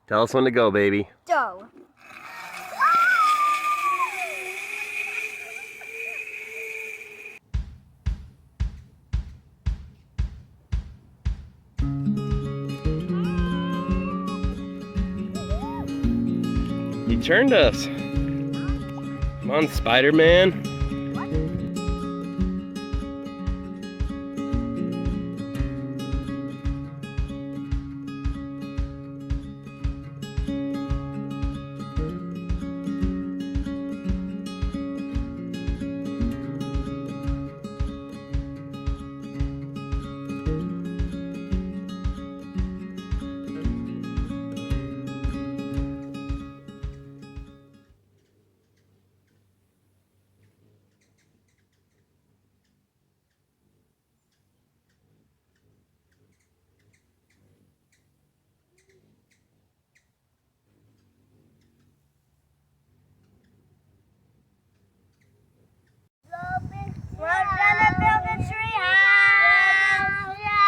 Tell us when to go, baby. Go. He turned us. Come on, Spider-Man.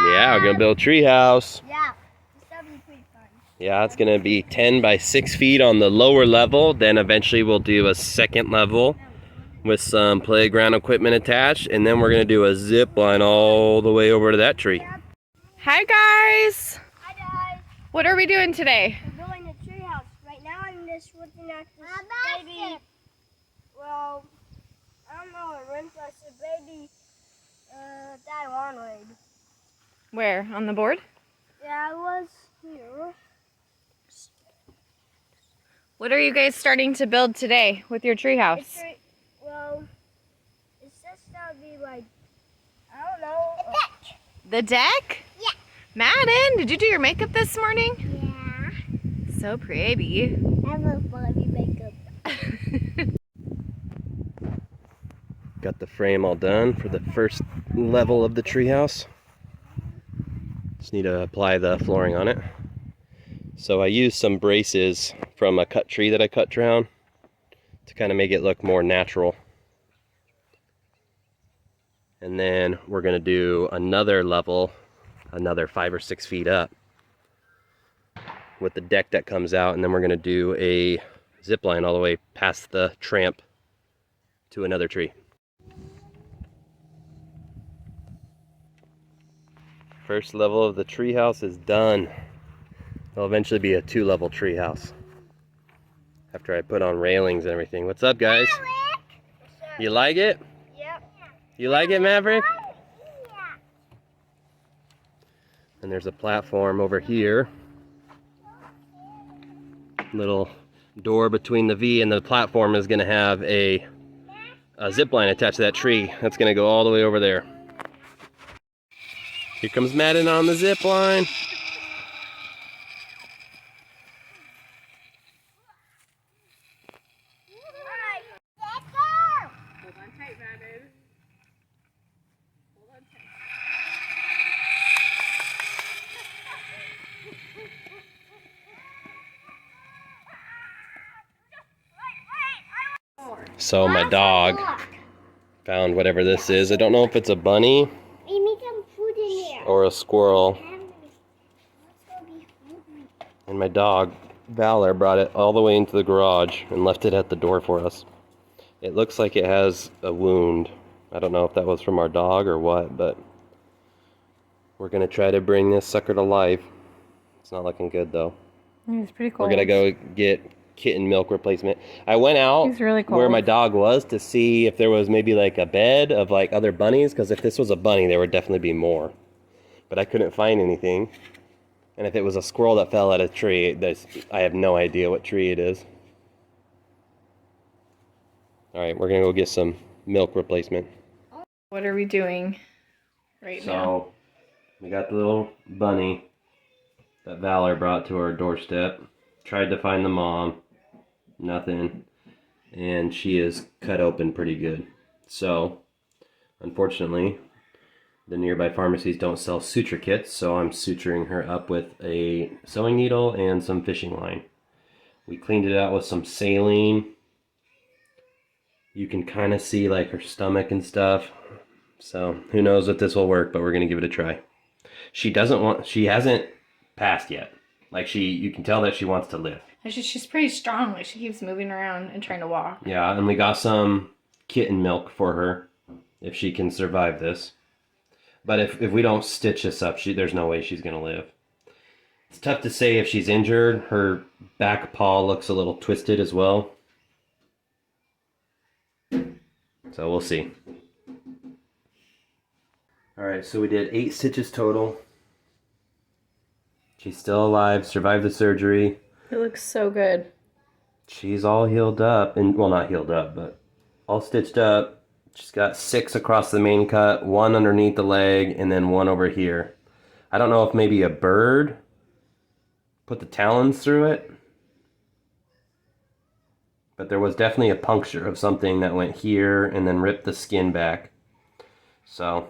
Yeah, we're gonna build a treehouse. Yeah, that'll be pretty fun. Yeah, it's gonna be 10 by 6 feet on the lower level. Then eventually we'll do a second level with some playground equipment attached, and then we're gonna do a zip line all the way over to that tree. Hi guys! Hi guys. What are we doing today? We're building a treehouse. Right now I'm just looking at this baby. Well, I don't know. It runs like a baby Taiwan raid. Where? On the board? Yeah, it was here. What are you guys starting to build today with your treehouse? Well, it's just gonna be like, I don't know. The deck? Yeah. Madden, did you do your makeup this morning? Yeah. So pretty. I have a Barbie makeup. Got the frame all done for the first level of the treehouse. Just need to apply the flooring on it. So I used some braces from a cut tree that I cut down to kind of make it look more natural. And then we're gonna do another level, another 5 or 6 feet up with the deck that comes out, and then we're gonna do a zip line all the way past the tramp to another tree. First level of the treehouse is done. It'll eventually be a 2-level treehouse after I put on railings and everything. What's up, guys? You like it? Yep. You like it, Maverick? Yeah. And there's a platform over here. Little door between the V and the platform is going to have a zip line attached to that tree. That's going to go all the way over there. Here comes Madden on the zip line. Hold on tight, Madden. Hold on tight. So my dog found whatever this is. I don't know if it's a bunny We need some food in here. or a squirrel. And my dog, Valor, brought it all the way into the garage and left it at the door for us. It looks like it has a wound. I don't know if that was from our dog or what, but we're gonna try to bring this sucker to life. It's not looking good though. He's pretty cool. We're gonna go get kitten milk replacement. I went out He's really cold. where my dog was to see if there was maybe like a bed of like other bunnies, because if this was a bunny there would definitely be more, but I couldn't find anything. And if it was a squirrel that fell out of a tree, I have no idea what tree it is. All right, we're gonna go get some milk replacement. What are we doing right now? So we got the little bunny that Valor brought to our doorstep. Tried to find the mom, nothing, and she is cut open pretty good. So unfortunately the nearby pharmacies don't sell suture kits, so I'm suturing her up with a sewing needle and some fishing line. We cleaned it out with some saline. You can kind of see like her stomach and stuff. So who knows if this will work, but we're gonna give it a try. She hasn't passed yet. Like you can tell that she wants to live. She's pretty strong. Like she keeps moving around and trying to walk. Yeah, and we got some kitten milk for her if she can survive this. But if we don't stitch this up, there's no way she's gonna live. It's tough to say if she's injured. Her back paw looks a little twisted as well. So we'll see. Alright, so we did 8 stitches total. She's still alive, survived the surgery. It looks so good. She's all healed up, and well, not healed up, but all stitched up. She's got 6 across the main cut, 1 underneath the leg, and then 1 over here. I don't know if maybe a bird put the talons through it, but there was definitely a puncture of something that went here and then ripped the skin back. So,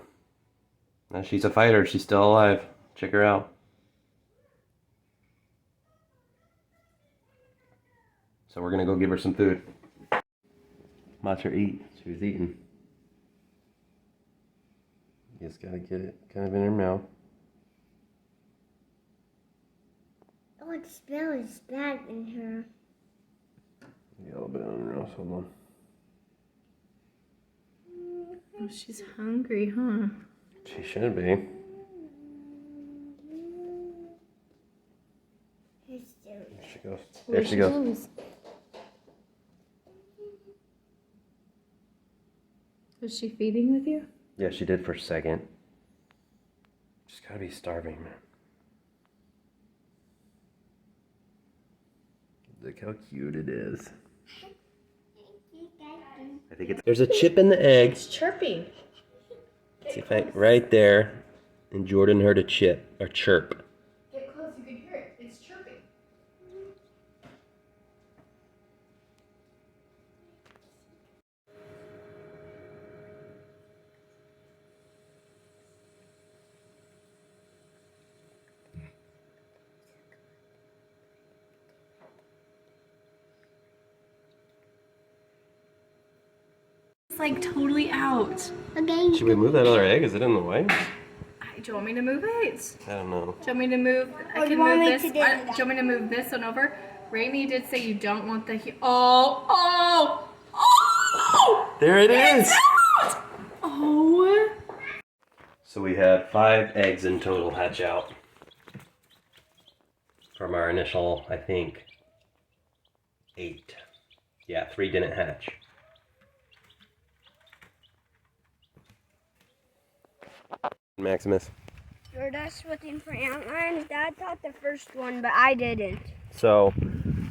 she's a fighter. She's still alive. Check her out. So we're gonna go give her some food. Watch her eat. She was eating. You just gotta get it kind of in her mouth. Oh, the smell is bad in her. Yeah, a little bit on her nose. Hold on. Oh, she's hungry, huh? She should be. There she goes. There she goes. Was she feeding with you? Yeah, she did for a second. She's gotta be starving, man. Look how cute it is. I think there's a chip in the egg. It's chirping. See if right there, and Jordan heard a chirp. Get close, you can hear it. It's chirping. It's like totally out. Okay. Should we move that other egg? Is it in the way? Do you want me to move it? I don't know. Do you want me to move? I can move this. Do you want me to move this one over? Raimi did say you don't want the. Oh! There it is! Out! Oh! So we had 5 eggs in total hatch out from our initial, I think, 8. Yeah, 3 didn't hatch. Maximus. You're just looking for antlines. Dad thought the first one, but I didn't. So,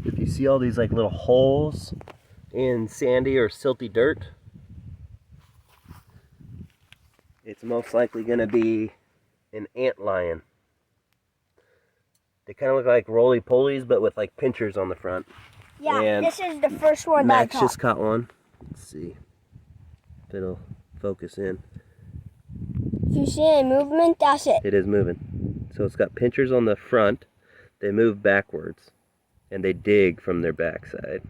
if you see all these like little holes in sandy or silty dirt, it's most likely going to be an antlion. They kind of look like roly-polies, but with like pinchers on the front. Yeah, and this is the first one Max that I just caught one. Let's see if it'll focus in. If you see any movement, that's it. It is moving. So it's got pinchers on the front. They move backwards, and they dig from their backside.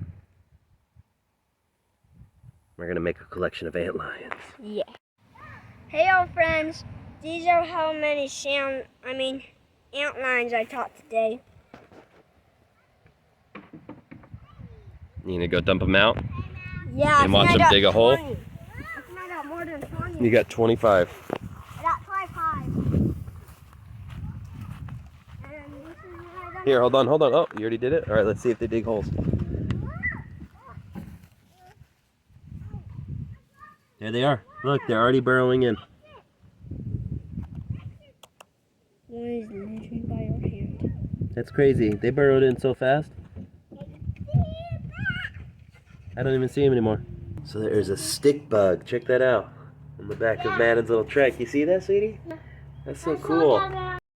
We're gonna make a collection of antlions. Yeah. Hey, all friends. These are how many antlines I caught today. You gonna go dump them out? Yeah. And watch them dig a hole? 20. I think I got more than 20. You got 25. I got 25. And this is what I got. Here, hold on. Oh, you already did it? All right, let's see if they dig holes. There they are. Look, they're already burrowing in. One is literally by your hand. That's crazy. They burrowed in so fast. I don't even see him anymore. So there's a stick bug. Check that out. On the back of Madden's little trek. You see that, sweetie? That's so cool.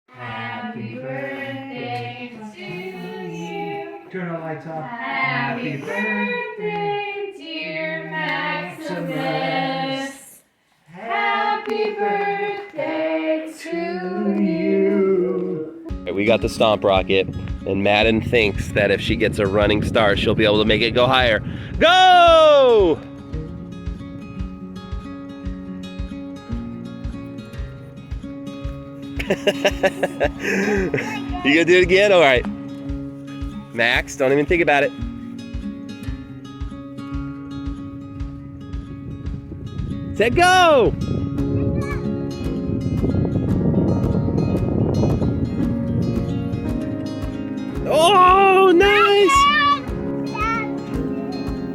Happy birthday to you. Turn the lights off. Happy birthday, dear Maximus. Happy birthday to you. We got the stomp rocket, and Madden thinks that if she gets a running start, she'll be able to make it go higher. Go! You gonna do it again? All right. Max, don't even think about it. Set go! Oh, nice!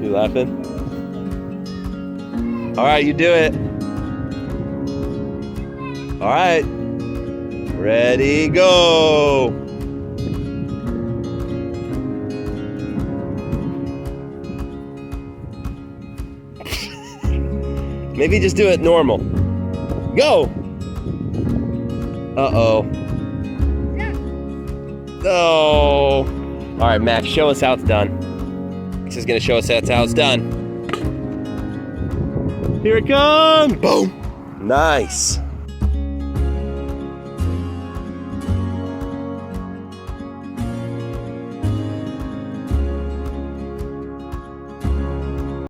You laughing? All right, you do it. All right. Ready, go! Maybe just do it normal. Go! Uh-oh. Oh. All right, Max, show us how it's done. Max is gonna show us that's how it's done. Here it comes! Boom! Nice.